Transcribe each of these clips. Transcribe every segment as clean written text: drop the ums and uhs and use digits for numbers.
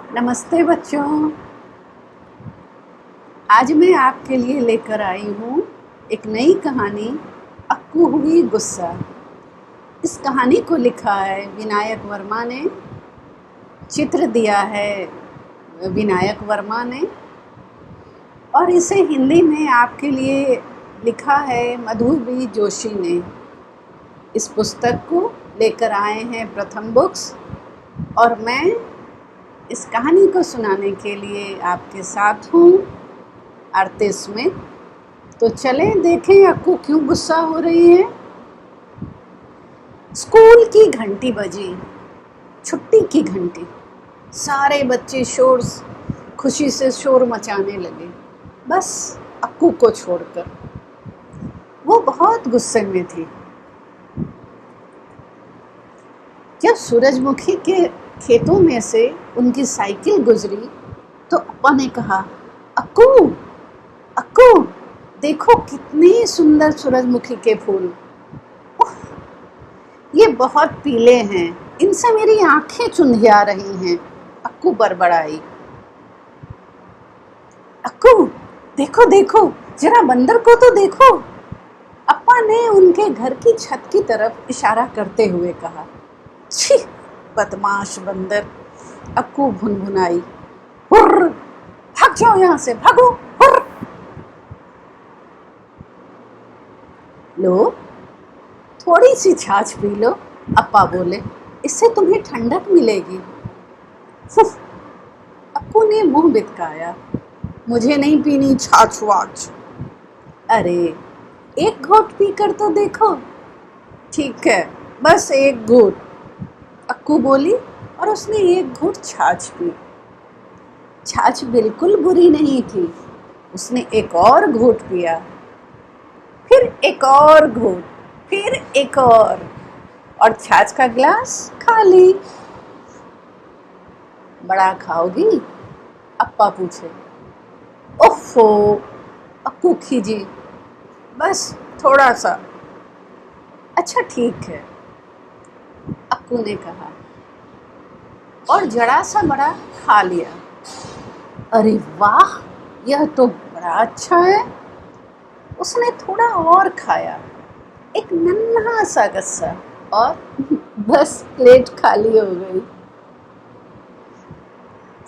नमस्ते बच्चों। आज मैं आपके लिए लेकर आई हूँ एक नई कहानी, अक्कू हुई गुस्सा। इस कहानी को लिखा है विनायक वर्मा ने, चित्र दिया है विनायक वर्मा ने, और इसे हिंदी में आपके लिए लिखा है मधु बी जोशी ने। इस पुस्तक को लेकर आए हैं प्रथम बुक्स, और मैं इस कहानी को सुनाने के लिए आपके साथ हूँ आरतीस में। तो चलें देखें अक्कू क्यों गुस्सा हो रही है। स्कूल की घंटी बजी, छुट्टी की घंटी। सारे बच्चे खुशी से शोर मचाने लगे, बस अक्कू को छोड़कर। वो बहुत गुस्से में थी। जब सूरजमुखी के खेतों में से उनकी साइकिल गुजरी तो अप्पा ने कहा, अक्कू अक्कू, देखो कितने सुंदर सूरजमुखी के फूल। ये बहुत पीले हैं, इनसे मेरी आंखें चुंधिया रही हैं। अक्कू बड़बड़ाई। अक्कू देखो देखो, जरा बंदर को तो देखो। अप्पा ने उनके घर की छत की तरफ इशारा करते हुए कहा। छी, बदमाश बंदर, अक्कू भुनभुनाई। हुर्र, भाग जाओ यहाँ से, भागो, हुर्र। लो, थोड़ी सी छाछ पी लो, अप्पा बोले, इससे तुम्हें ठंडक मिलेगी। फुफ, अक्कू ने मुंह बितकाया, मुझे नहीं पीनी छाछ वाछ। अरे एक घूंट पीकर तो देखो। ठीक है, बस एक घूंट, अक्कू बोली, और उसने एक घूंट छाछ पी। छाछ बिल्कुल बुरी नहीं थी। उसने एक और घूंट पिया, फिर एक और घूंट, फिर एक और छाछ का गिलास खाली। बड़ा खाओगी? अप्पा पूछे। ओफो, अक्कू खीजी, बस थोड़ा सा। अच्छा ठीक है, अक्कू ने कहा, और जरा सा बड़ा खा लिया। अरे वाह, यह तो बड़ा अच्छा है। उसने थोड़ा और खाया, एक नन्हा सा गस्सा, और बस प्लेट खाली हो गई।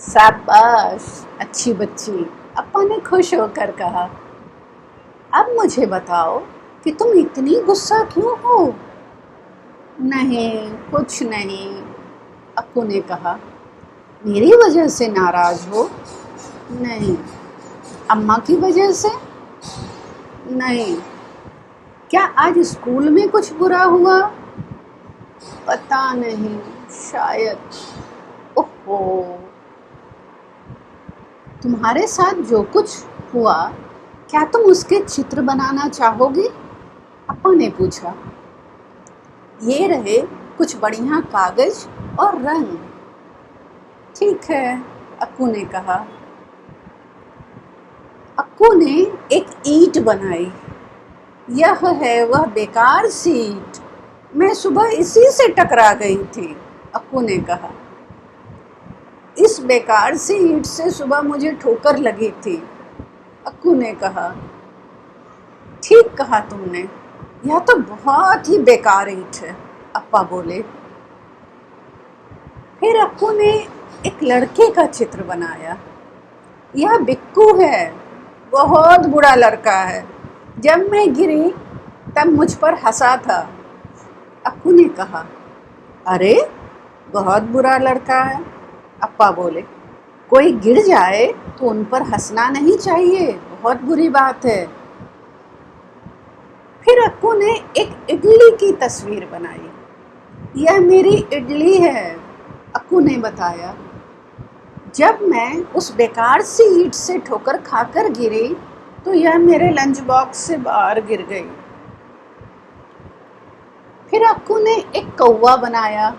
शाबाश अच्छी बच्ची, अप्पा ने खुश होकर कहा। अब मुझे बताओ कि तुम इतनी गुस्सा क्यों हो। नहीं, कुछ नहीं, अक्कू ने कहा। मेरी वजह से नाराज हो? नहीं। अम्मा की वजह से? नहीं। क्या आज स्कूल में कुछ बुरा हुआ? पता नहीं, शायद। ओहो, तुम्हारे साथ जो कुछ हुआ, क्या तुम उसके चित्र बनाना चाहोगी? अप्पा ने पूछा। ये रहे कुछ बढ़िया कागज और रंग। ठीक है, अक्कू ने कहा। अक्कू ने एक ईंट बनाई। यह है वह बेकार सी ईंट, मैं सुबह इसी से टकरा गई थी, अक्कू ने कहा। इस बेकार सी ईंट से सुबह मुझे ठोकर लगी थी, अक्कू ने कहा। ठीक कहा तुमने, यह तो बहुत ही बेकार ईंट है, अप्पा बोले। फिर अक्कू ने एक लड़के का चित्र बनाया। यह बिक्कू है, बहुत बुरा लड़का है। जब मैं गिरी तब मुझ पर हंसा था, अक्कू ने कहा। अरे बहुत बुरा लड़का है, अप्पा बोले। कोई गिर जाए तो उन पर हंसना नहीं चाहिए, बहुत बुरी बात है। फिर अक्कू ने एक इडली की तस्वीर बनाई। यह मेरी इडली है, अक्कू ने बताया। जब मैं उस बेकार सी ईंट से ठोकर खाकर गिरी तो यह मेरे लंच बॉक्स से बाहर गिर गई। फिर अक्कू ने एक कौवा बनाया।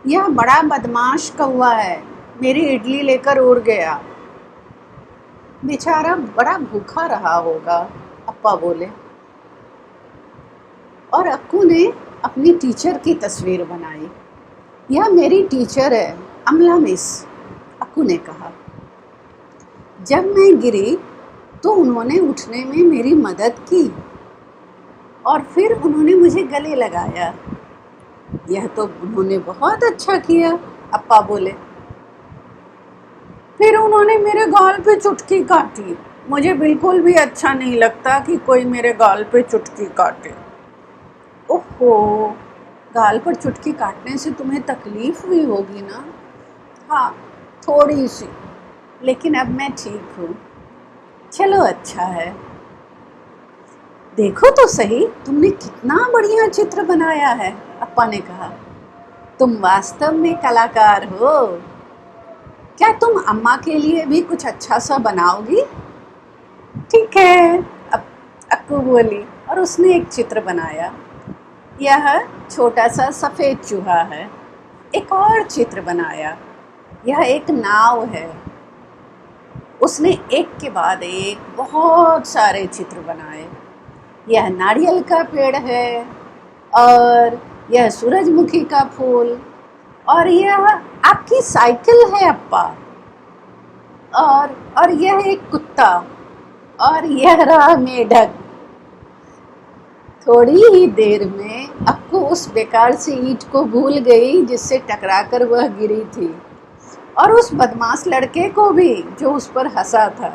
यह बड़ा बदमाश कौवा है, मेरी इडली लेकर उड़ गया। बेचारा बड़ा भूखा रहा होगा, अप्पा बोले। और अक्कू ने अपनी टीचर की तस्वीर बनाई। यह मेरी टीचर है, अमला मिस। अक्कू ने कहा। जब मैं गिरी तो उन्होंने उठने में मेरी मदद की और फिर उन्होंने मुझे गले लगाया। यह तो उन्होंने बहुत अच्छा किया, अप्पा बोले। फिर उन्होंने मेरे गाल पे चुटकी काटी। मुझे बिल्कुल भी अच्छा नहीं लगता कि कोई मेरे गाल पे चुटकी काटे। ओहो, गाल पर चुटकी काटने से तुम्हें तकलीफ हुई होगी ना? हाँ, थोड़ी सी, लेकिन अब मैं ठीक हूँ। चलो अच्छा है। देखो तो सही, तुमने कितना बढ़िया चित्र बनाया है, अप्पा ने कहा। तुम वास्तव में कलाकार हो। क्या तुम अम्मा के लिए भी कुछ अच्छा सा बनाओगी? ठीक है, अक्कू बोली और उसने एक चित्र बनाया। यह छोटा सा सफ़ेद चूहा है। एक और चित्र बनाया। यह एक नाव है। उसने एक के बाद एक बहुत सारे चित्र बनाए। यह नारियल का पेड़ है और यह सूरजमुखी का फूल और यह आपकी साइकिल है अप्पा और यह एक कुत्ता और यह रहा मेढक। थोड़ी ही देर में अक्कू उस बेकार सी ईंट को भूल गई जिससे टकराकर वह गिरी थी, और उस बदमाश लड़के को भी जो उस पर हंसा था,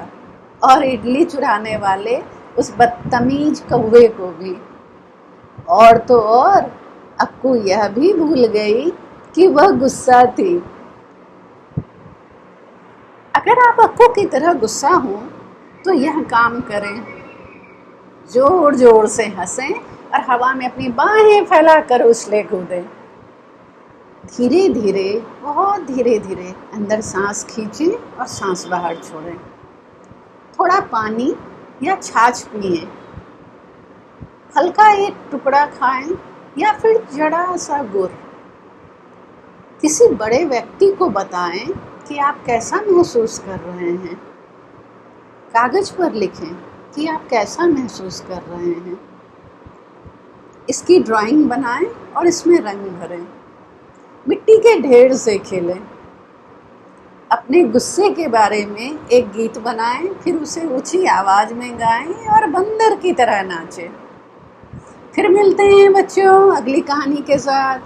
और इडली चुराने वाले उस बदतमीज कौवे को भी। और तो और अक्कू यह भी भूल गई कि वह गुस्सा थी। अगर आप अक्कू की तरह गुस्सा हो तो यह काम करें। जोर जोर से हंसें और हवा में अपनी बाहें फैलाकर उछले कूदें। धीरे धीरे, बहुत धीरे धीरे अंदर सांस खींचें और सांस बाहर छोड़ें। थोड़ा पानी या छाछ पिएं। हल्का एक टुकड़ा खाएं या फिर जरा सा गुड़। किसी बड़े व्यक्ति को बताएं कि आप कैसा महसूस कर रहे हैं। कागज पर लिखें कि आप कैसा महसूस कर रहे हैं। इसकी ड्राइंग बनाएं और इसमें रंग भरें। मिट्टी के ढेर से खेलें। अपने गुस्से के बारे में एक गीत बनाएं, फिर उसे ऊंची आवाज में गाएं और बंदर की तरह नाचें। फिर मिलते हैं बच्चों अगली कहानी के साथ।